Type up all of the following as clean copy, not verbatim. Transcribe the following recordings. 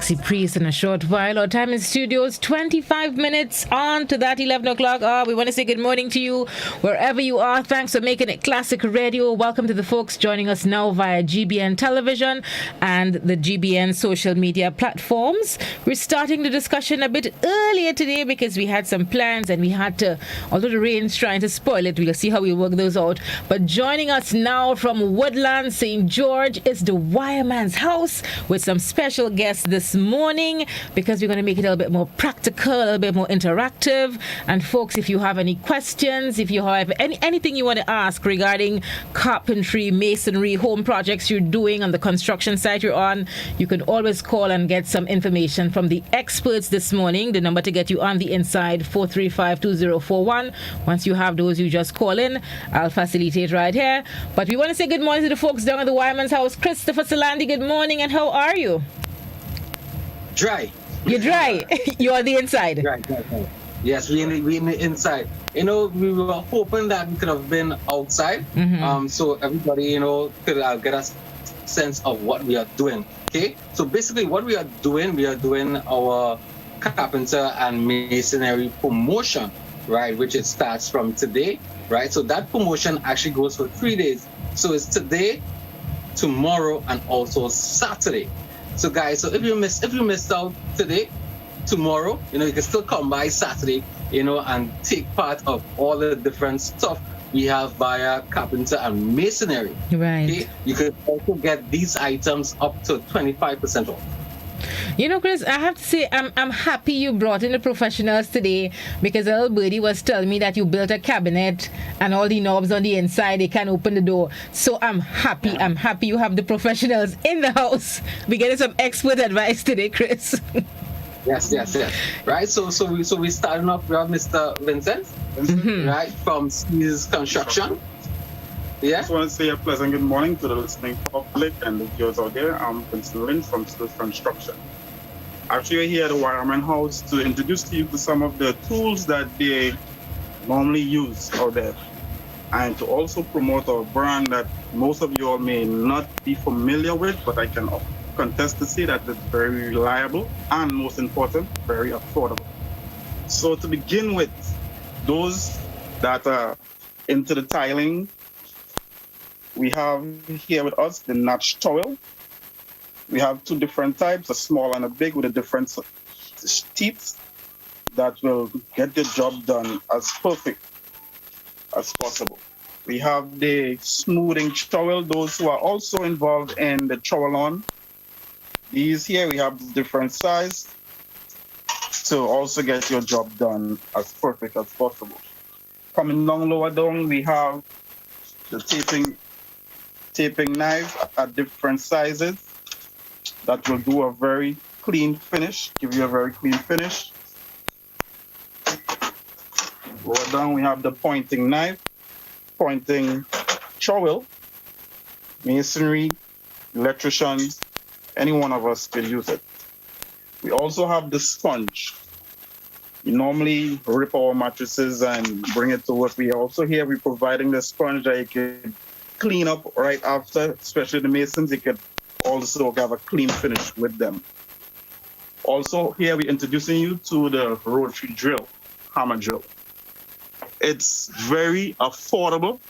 Sexy Priest in a short while. Our time in studios, 25 minutes on to that 11 o'clock. We want to say good morning to you wherever you are. Thanks for making it Classic Radio. Welcome to the folks joining us now via GBN Television and the GBN social media platforms. We're starting the discussion a bit earlier today because we had some plans and we had to, although the rain's trying to spoil it, we'll see how we work those out. But joining us now from Woodland, St. George, is the Wireman's house with some special guests this morning because we're going to make it a little bit more practical, a little bit more interactive. And folks, if you have any questions, if you have anything you want to ask regarding carpentry, masonry, home projects you're doing on the construction site you're on, you can always call and get some information from the experts this morning. The number to get you on the inside, 435-2041. Once you have those, you just call in. I'll facilitate right here. But we want to say good morning to the folks down at the Wireman's house. Christopher Salandi, good morning, and how are you? Dry. You're dry. You're on the inside. Dry. Yes, we in the inside. We were hoping that we could have been outside, so everybody, could get a sense of what we are doing. Okay, so basically, what we are doing our carpenter and masonry promotion, right? Which it starts from today, right? So that promotion actually goes for 3 days. So it's today, tomorrow, and also Saturday. So guys, if you missed out today, tomorrow, you can still come by Saturday, and take part of all the different stuff we have via carpenter and masonry. Right. Okay? You could also get these items up to 25% off. Chris, I have to say I'm happy you brought in the professionals today because little birdie was telling me that you built a cabinet and all the knobs on the inside, they can open the door. So I'm happy. Yeah. I'm happy you have the professionals in the house. We're getting some expert advice today, Chris. Yes. Right. So we starting off with Mr. Vincent, right, from Steve's Construction. Yeah. I just want to say a pleasant good morning to the listening public and the viewers out there. I'm Vincent Lynn from Steve's Construction. Actually, we're here at the Wireman House to introduce to you to some of the tools that they normally use out there, and to also promote our brand that most of you all may not be familiar with, but I can contest to say that it's very reliable and, most important, very affordable. So to begin with, those that are into the tiling, we have here with us the notch trowel. We have two different types, a small and a big, with a different teeth that will get the job done as perfect as possible. We have the smoothing trowel, those who are also involved in the trowel on. These here, we have different size to also get your job done as perfect as possible. Coming down lower down, we have the taping knife at different sizes that will do a very clean finish, give you a very clean finish. Lower down, we have the pointing knife, pointing trowel, masonry, electricians, any one of us can use it. We also have the sponge. We normally rip our mattresses and bring it to work. We also here, we're providing the sponge that you can clean up right after, especially the masons. You could also have a clean finish with them. Also here, we're introducing you to the rotary drill, hammer drill. It's very affordable,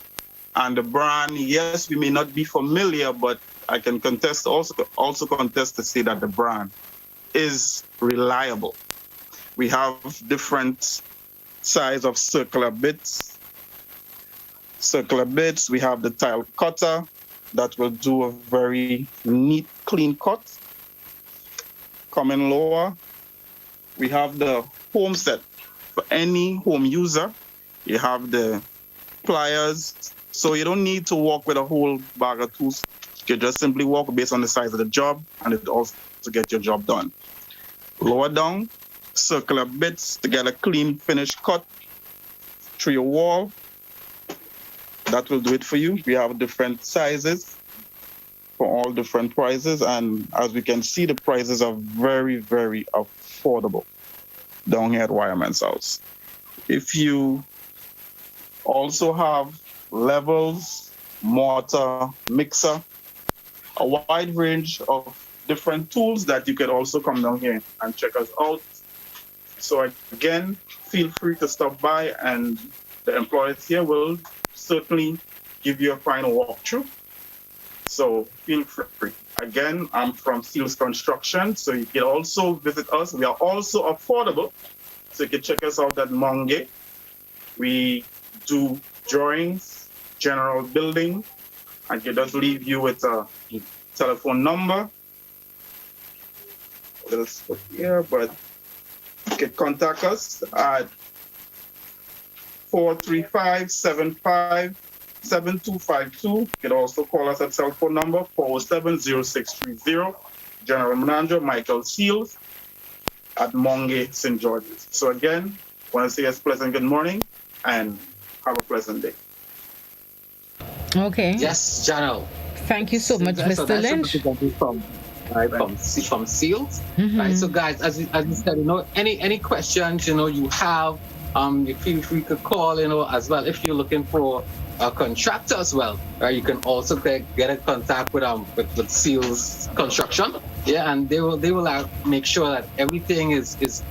and the brand, yes, we may not be familiar, but I can also contest to say that the brand is reliable. We have different size of circular bits. We have the tile cutter that will do a very neat, clean cut. Coming lower, we have the home set. For any home user, you have the pliers, so you don't need to walk with a whole bag of tools. You can just simply walk based on the size of the job, and it also get your job done. Lower down, circular bits to get a clean finished cut through your wall. That will do it for you. We have different sizes for all different prices, and as we can see, the prices are very, very affordable down here at Wireman's house. If you also have levels, mortar, mixer, a wide range of different tools that you can also come down here and check us out. So again, feel free to stop by, and the employees here will certainly give you a final walkthrough. So feel free. Again, I'm from Seals Construction, so you can also visit us. We are also affordable, so you can check us out at Monge. We do drawings, general building. I can just leave you with a telephone number. Let's put here, but you can contact us at 435-75-7252. You can also call us at cell phone number 407-0630. General Manager Michael Seals at Monge, St. George's. So again, I want to say a pleasant good morning and have a pleasant day. Okay. Yes, Janelle. Thank you so much, Mr. Lynch. From Seals. Right. So guys, as you said, any questions you have, you feel free to call, as well. If you're looking for a contractor as well, right, you can also get in contact with Seals Construction. Yeah, and they will make sure that everything is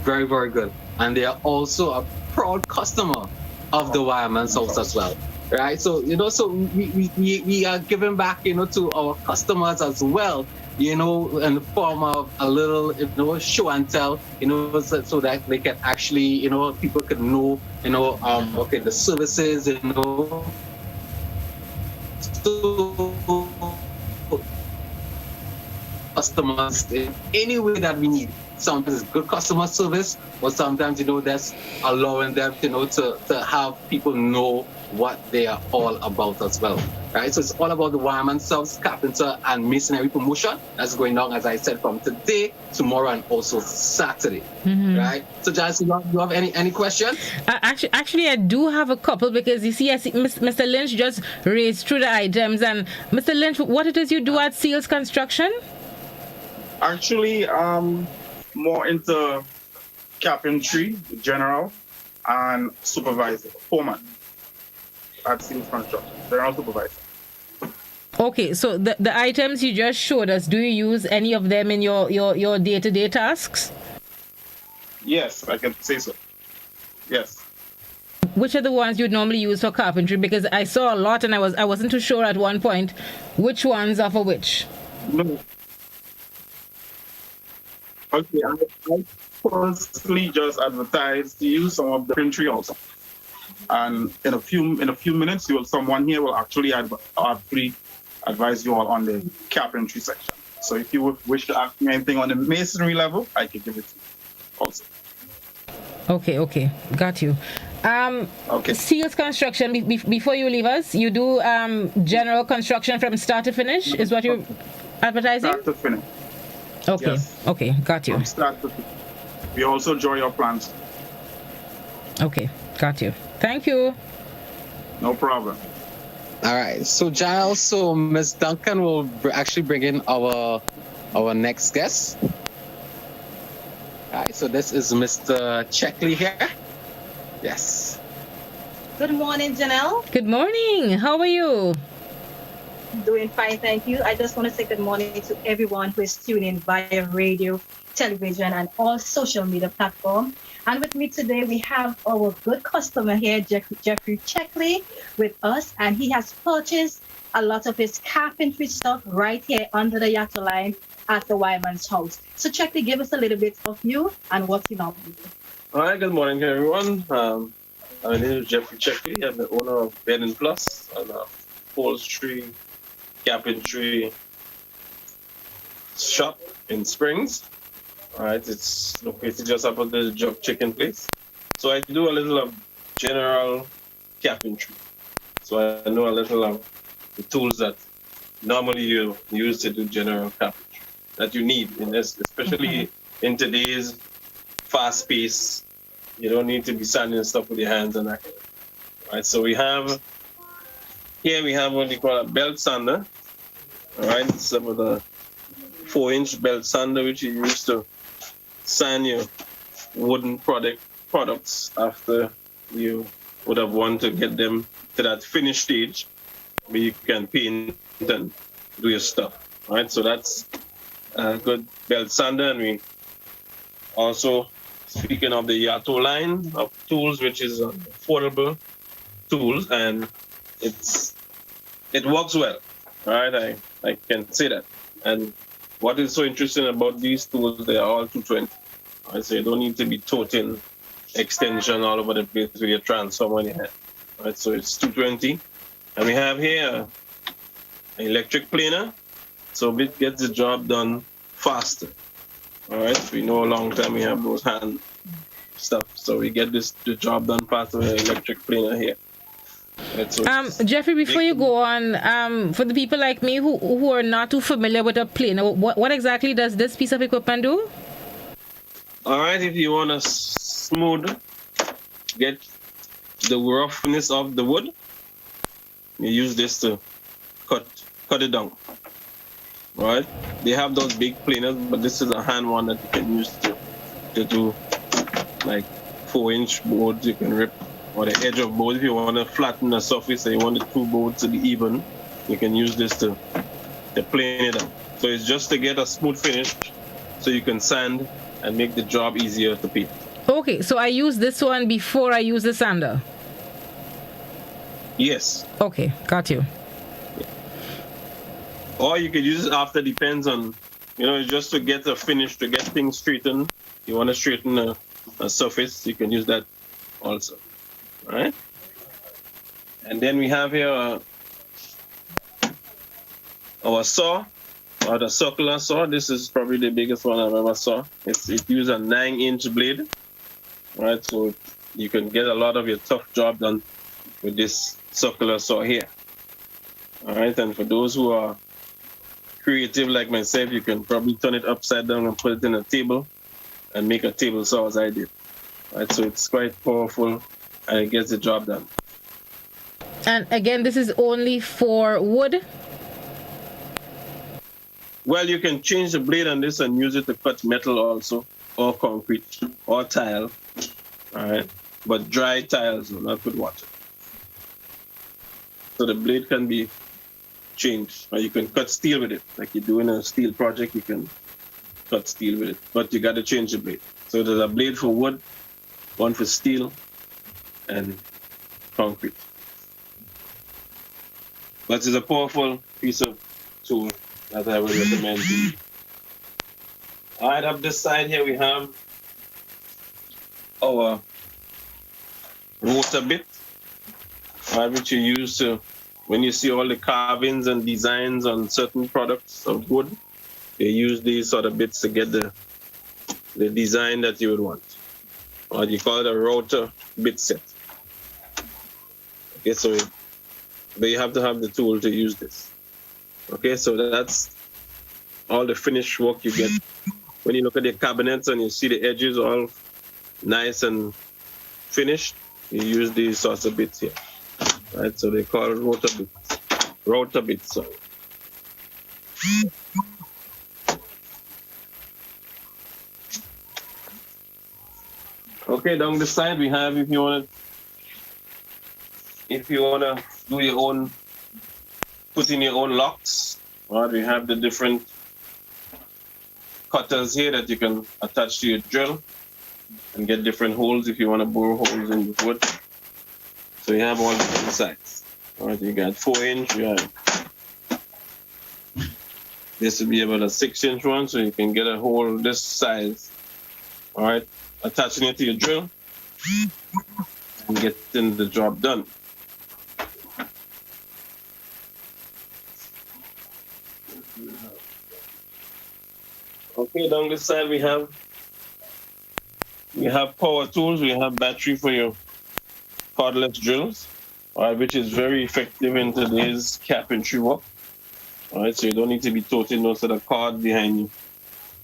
very, very good. And they are also a proud customer of the Wireman's house as well. Right, so so we are giving back to our customers as well, in the form of a little show and tell, so that they can actually people can know okay, the services, so customers in any way that we need. Sometimes it's good customer service, or sometimes that's allowing them to have people know what they are all about as well, right? So it's all about the wireman, subs, carpenter, and masonry promotion that's going on, as I said, from today, tomorrow, and also Saturday, right? So, Janice, you have any questions? Actually, I do have a couple, because you see, I see Mr. Lynch just raised through the items. And Mr. Lynch, what it is you do at Seals Construction? Actually, more into carpentry, general, and supervisor, foreman at Seals Construction, general supervisor. Okay, so the items you just showed us, do you use any of them in your day-to-day tasks? Yes, I can say so. Yes. Which are the ones you'd normally use for carpentry? Because I saw a lot, and I wasn't too sure at one point which ones are for which. No. Okay, I personally just advertise to use some of the carpentry also. And in a few minutes, someone here will actually advise you all on the carpentry section. So if you would wish to ask me anything on the masonry level, I can give it to you also. Okay, got you. Okay. Seals Construction, before you leave us, you do general construction from start to finish, is what you're advertising? Start to finish. Okay, yes. Okay, got you. From start to finish. We also draw your plans. Okay, got you. Thank you. No problem. All right. So, Giles, so Ms. Duncan will actually bring in our next guest. All right. So this is Mr. Checkley here. Yes. Good morning, Janelle. Good morning. How are you? Doing fine, thank you. I just want to say good morning to everyone who is tuning via radio, television, and all social media platforms. And with me today, we have our good customer here, Jeffrey Checkley, with us. And he has purchased a lot of his carpentry stuff right here under the Yatta line at the Wireman's house. So Checkley, give us a little bit of you and what you know. All right, good morning, everyone. My name is Jeffrey Checkley. I'm the owner of Bed and Plus and upholstery, carpentry shop in Springs. All right, it's located just above the Jug Chicken place. So I do a little of general carpentry. So I know a little of the tools that normally you use to do general carpentry that you need in this, especially in today's fast pace. You don't need to be sanding stuff with your hands and that. All right, so we have what we call a belt sander. All right, some of the 4-inch belt sander which you use to sand your wooden products after you would have wanted to get them to that finished stage where you can paint and do your stuff. All right, so that's a good belt sander, and we also, speaking of the Yato line of tools, which is affordable tools, and it works well. All right, I can say that. And what is so interesting about these tools, they are all 220. All right, so you don't need to be toting extension all over the place with your transformer in your hand. All right, so it's 220. And we have here an electric planer, so it gets the job done faster. All right, we know a long time we have those hand stuff, so we get the job done faster with an electric planer here. Right, so Jeffrey, before you go on, for the people like me who are not too familiar with a planer, what exactly does this piece of equipment do? All right, if you want to smooth, get the roughness of the wood, you use this to cut it down. All right, they have those big planers, but this is a hand one that you can use to do like 4-inch boards you can rip, or the edge of board. If you want to flatten the surface and you want the two boards to be even, you can use this to plane it down. So it's just to get a smooth finish so you can sand and make the job easier to paint. Okay, so I use this one before I use the sander? Yes. Okay, got you. Or you could use it after, depends on, just to get a finish, to get things straightened. You want to straighten a surface, you can use that also. All right? And then we have here our saw, or the circular saw. This is probably the biggest one I've ever saw. It uses a 9-inch blade. All right, so you can get a lot of your tough job done with this circular saw here. All right, and for those who are creative like myself, you can probably turn it upside down and put it in a table and make a table saw as I did. All right, so it's quite powerful and it gets the job done. And again, this is only for wood? Well, you can change the blade on this and use it to cut metal also, or concrete, or tile. All right, but dry tiles, not with water. So the blade can be changed, or you can cut steel with it. Like you do in a steel project, you can cut steel with it, but you got to change the blade. So there's a blade for wood, one for steel, and concrete. But it's a powerful piece of tool that I would recommend to you. All right, up this side here we have our rotor bit, which you use to, when you see all the carvings and designs on certain products of wood, they use these sort of bits to get the design that you would want. Or you call it a rotor bit set. Okay, so you have to have the tool to use this. Okay, so that's all the finished work you get. When you look at the cabinets and you see the edges all nice and finished, you use these sorts of bits here. Right, so they call it rotor bits. Rotor bits, sorry. Okay, down the side we have, if you wanna do your own, put in your own locks, right? We have the different cutters here that you can attach to your drill and get different holes if you want to bore holes in the wood. So you have all different sides. All right, you got 4-inch, you have, this will be about a 6-inch one, so you can get a hole this size. All right, attaching it to your drill and getting the job done. Okay, down this side we have power tools. We have battery for your cordless drills, which is very effective in today's carpentry work. All right, so you don't need to be toting no sort of cord behind you,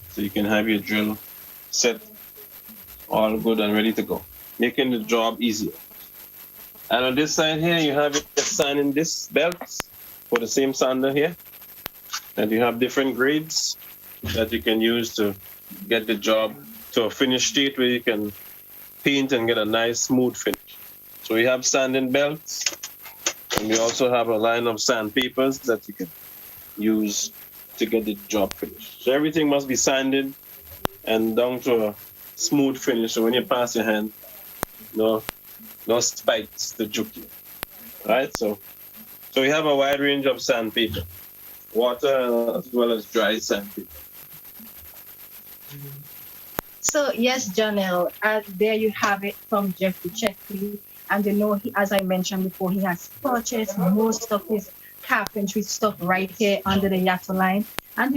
so you can have your drill set all good and ready to go, making the job easier. And on this side here, you have your sanding disc belts for the same sander here, and you have different grades that you can use to get the job to a finished state where you can paint and get a nice smooth finish. So we have sanding belts, and we also have a line of sandpapers that you can use to get the job finished. So everything must be sanded and down to a smooth finish. So when you pass your hand, no spikes to juke you. Right? So we have a wide range of sandpaper, water as well as dry sandpaper. So yes, Janelle, there you have it from Jeffrey Checkley. And as I mentioned before, he has purchased most of his carpentry stuff right here under the Yato line. And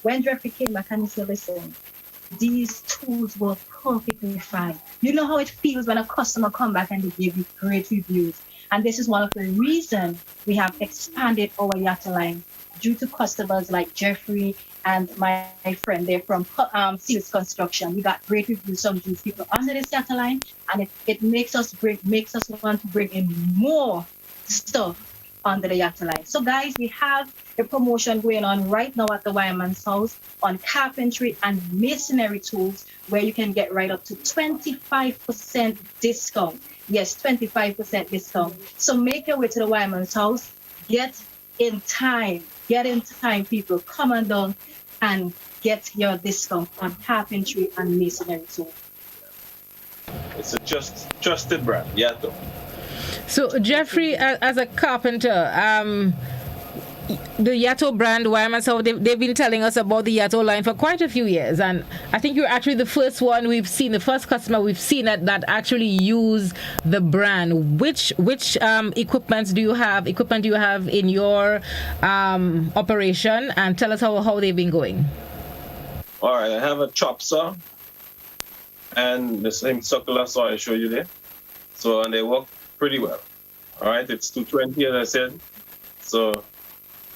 when Jeffrey came back and he said, listen, these tools were perfectly fine. You know how it feels when a customer come back and they give you great reviews. And this is one of the reasons we have expanded our Yato line due to customers like Jeffrey and my friend there from Seals Construction. We got great reviews from these people under this Yato line, and it makes us want to bring in more stuff under the Yato line. So guys, we have a promotion going on right now at the Wireman's house on carpentry and masonry tools, where you can get right up to 25% discount. Yes, 25% discount. So make your way to the Wireman's house. Get in time, people. Come on down and get your discount on carpentry and masonry tools. It's a trusted brand, Yato. So, Jeffrey, as a carpenter, the Yato brand, Wireman, so they've been telling us about the Yato line for quite a few years. And I think you're actually the first one we've seen, the first customer we've seen that actually use the brand. Which equipment do you have in your operation? And tell us how they've been going. All right, I have a chop saw and the same circular saw I showed you there. So, and they work pretty well. All right, it's 220 as I said. So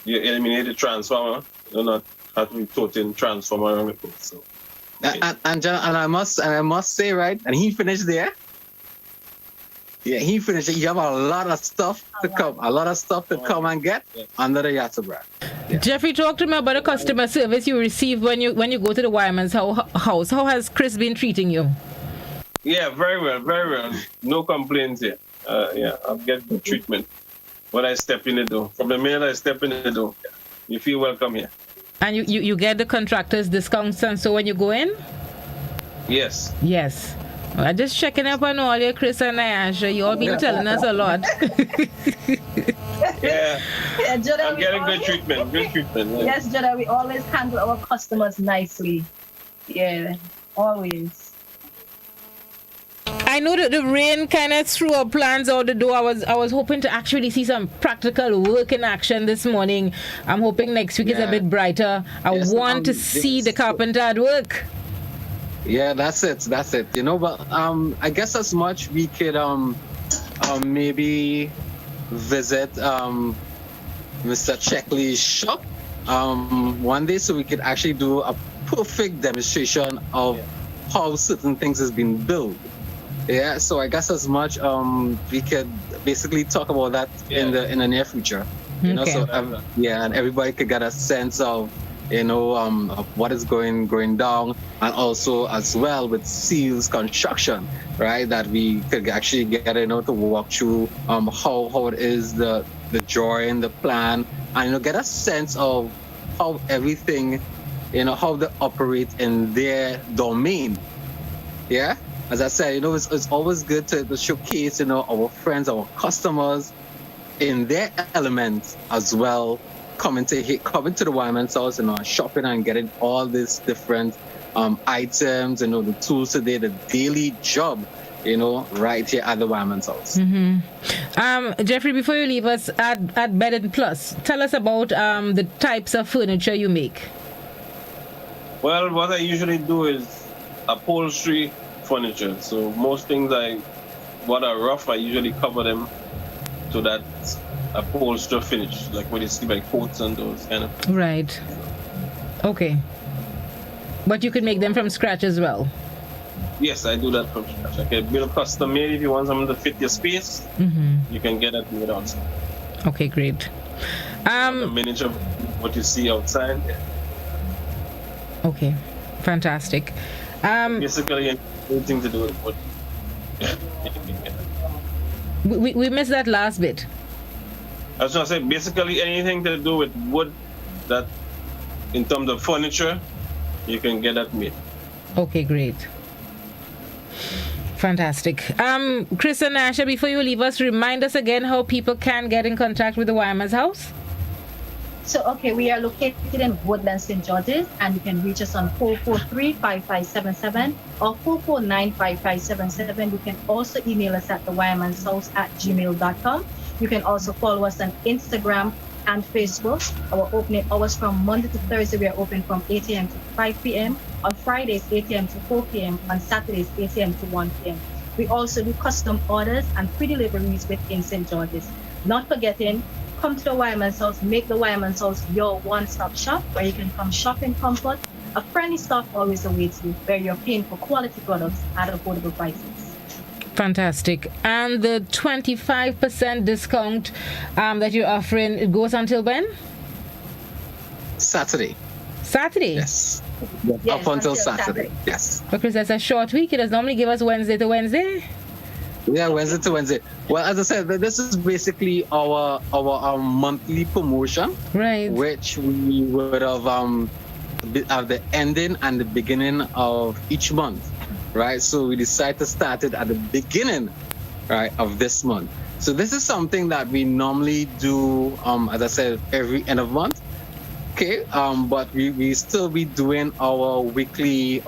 you eliminate the transformer. You do not have to be toting transformer around the place. So, and I must say, right, and he finished there. Yeah, he finished it. You have a lot of stuff to come and get under the Yato brand. Yeah. Jeffrey, talk to me about the customer service you receive when you go to the Wireman's house. How has Chris been treating you? Yeah, very well, very well. No complaints here. I'll get good treatment when I step in the door. From the minute I step in the door, you feel welcome here. And you get the contractors discounts and so when you go in? Yes. Yes. I'm just checking up on all your Chris and Nyasha. You all been telling us a lot. Yeah. Jada, I'm getting good treatment. Yeah. Yes, Jada, we always handle our customers nicely. Yeah, always. I know that the rain kind of threw our plans out the door. I was hoping to actually see some practical work in action this morning. I'm hoping next week is a bit brighter. I want to see the carpenter at work. Yeah, that's it. But I guess as much we could maybe visit Mr. Checkley's shop one day, so we could actually do a perfect demonstration of how certain things has been built. Yeah, so I guess as much we could basically talk about that in the near future. You know, so and everybody could get a sense of of what is going down, and also as well with Seals Construction, right? That we could actually get to walk through how it is, the drawing, the plan, and get a sense of how everything, how they operate in their domain. Yeah. As I said, it's always good to showcase, our friends, our customers in their element as well, coming to the Wireman's house, shopping and getting all these different items, the tools today, the daily job, right here at the Wireman's house. Mm-hmm. Jeffrey, before you leave us at Bed & Plus, tell us about the types of furniture you make. Well, what I usually do is upholstery furniture. So most things what are rough, I usually cover them to that upholstery finish, like what you see by coats and those kind of things. Right. Okay. But you can make them from scratch as well. Yes, I do that from scratch. I can build a custom made if you want something to fit your space. You can get it made outside. Okay, great. The miniature of what you see outside. Yeah. Okay, fantastic. Basically, anything to do with wood. We missed that last bit. I was going to say, basically anything to do with wood that in terms of furniture, you can get that made. Okay, great. Fantastic. Chris and Asha, before you leave us, remind us again how people can get in contact with the Wireman's house. So, okay, we are located in Woodland, St. George's, and you can reach us on 443-5577 or 449-5577. You can also email us at thewireman'shouse@gmail.com. You can also follow us on Instagram and Facebook. Our opening hours from Monday to Thursday, we are open from 8 a.m. to 5 p.m. On Fridays, 8 a.m. to 4 p.m. On Saturdays, 8 a.m. to 1 p.m. We also do custom orders and free deliveries within St. George's. Not forgetting, come to the Wireman's house, make the Wireman's house your one-stop shop where you can come shop in comfort. A friendly staff always awaits you, where you're paying for quality products at affordable prices. Fantastic. And the 25% discount that you're offering, it goes until when? Saturday. Saturday? Yes. Yes, Up until Saturday. Yes. Because that's a short week. It does normally give us Wednesday to Wednesday. Yeah, Wednesday to Wednesday. Well, as I said, this is basically our monthly promotion, Right. which we would have at the ending and the beginning of each month, right? So we decided to start it at the beginning, right, of this month. So this is something that we normally do, as I said, every end of month. Okay, but we still be doing our weekly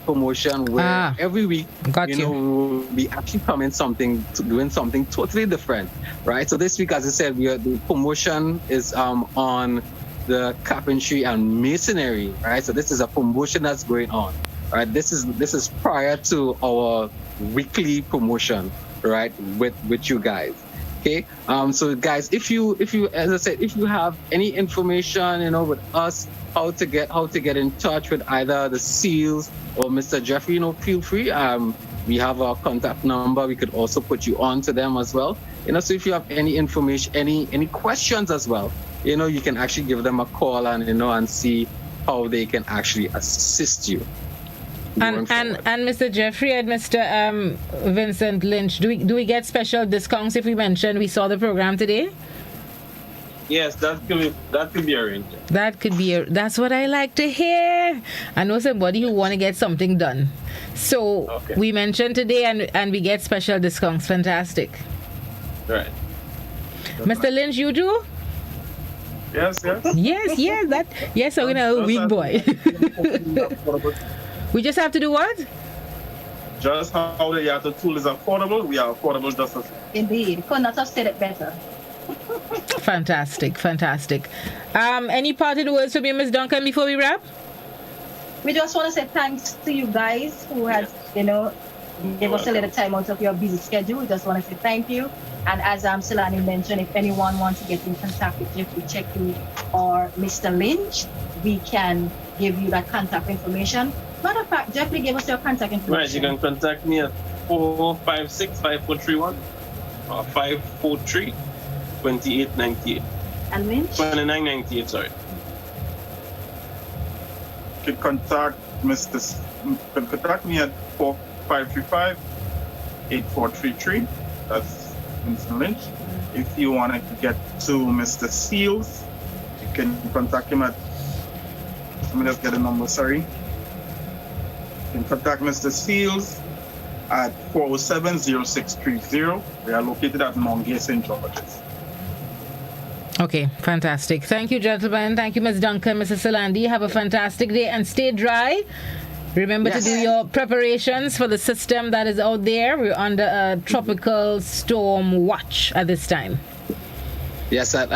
promotion where every week, Got you. we will be actually doing something totally different, right? So this week, as I said, the promotion is on the carpentry and masonry, right? So this is a promotion that's going on, right? This is prior to our weekly promotion, right? With you guys. Okay. So guys, if you, as I said, if you have any information, with us, how to get in touch with either the SEALs or Mr. Jeffrey, feel free. We have our contact number. We could also put you on to them as well. So if you have any information, any questions as well, you can actually give them a call and see how they can actually assist you. And Mr. Jeffrey and Mr. Vincent Lynch, do we get special discounts if we mention we saw the program today? Yes, that could be arranged. That's what I like to hear. I know somebody who want to get something done. So Okay. we mentioned today and we get special discounts. Fantastic. Right. Mr. Lynch, you do? Yes. Yes, I'm gonna weak boy. We just have to do what? Just how the other tool is affordable, we are affordable just as Indeed, could not have said it better. Fantastic. Any parting words from you, Ms. Duncan, before we wrap? We just want to say thanks to you guys who has, gave us a little time out of your busy schedule. We just want to say thank you. And as Silani mentioned, if anyone wants to get in contact with Jeffrey Cheku or Mr. Lynch, we can give you that contact information. Matter of fact, Jeffrey gave us your contact information. Right, you can contact me at 456-5431 or 543-2898. And Lynch? 2998, sorry. You can contact me at 4535-8433. That's Mr. Lynch. If you wanted to get to Mr. Seals, you can contact him at, let me just get a number, sorry. You can contact Mr. Seals at 407-0630. We are located at Mongier, St. George's. Okay, fantastic. Thank you, gentlemen. Thank you, Ms. Duncan, Mrs. Salandi. Have a fantastic day and stay dry. Remember to do your preparations for the system that is out there. We're under a tropical storm watch at this time. Yes, and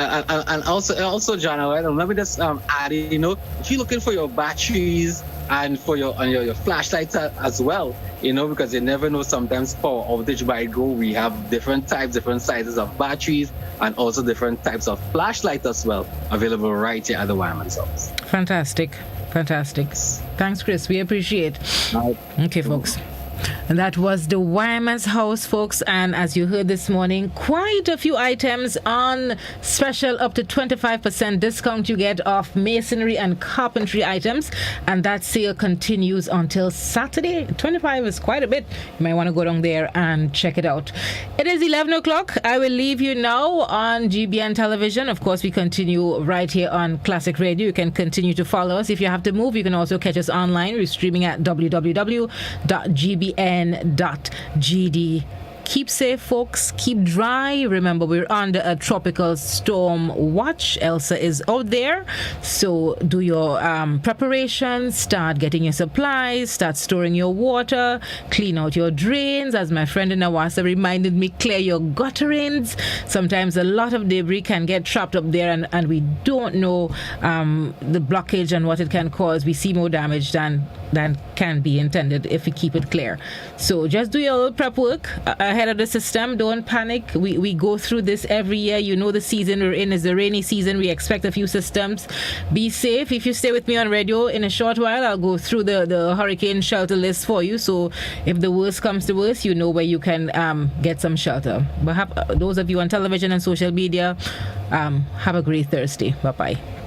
also, Janelle, let me just add, if you're looking for your batteries and for your flashlights as well, because you never know, sometimes power outage might go. We have different sizes of batteries, and also different types of flashlights as well available right here at the Wireman's house. Fantastic. Thanks, Chris. We appreciate. Okay, folks. And that was the Wireman's house, folks. And as you heard this morning, quite a few items on special, up to 25% discount you get off masonry and carpentry items. And that sale continues until Saturday. 25 is quite a bit. You might want to go down there and check it out. It is 11 o'clock. I will leave you now on GBN television. Of course, we continue right here on Classic Radio. You can continue to follow us. If you have to move, you can also catch us online. We're streaming at www.gbn.gd. Keep safe, folks. Keep dry. Remember, we're under a tropical storm watch. Elsa is out there. So do your preparations. Start getting your supplies. Start storing your water. Clean out your drains. As my friend in Awasa reminded me, clear your gutterings. Sometimes a lot of debris can get trapped up there, and we don't know the blockage and what it can cause. We see more damage than can be intended if we keep it clear. So just do your little prep work ahead of the system. Don't panic. We go through this every year. You know the season we're in is the rainy season. We expect a few systems. Be safe. If you stay with me on radio, in a short while I'll go through the hurricane shelter list for you, so if the worst comes to worst, you know where you can get some shelter. But those of you on television and social media, have a great Thursday. Bye-bye.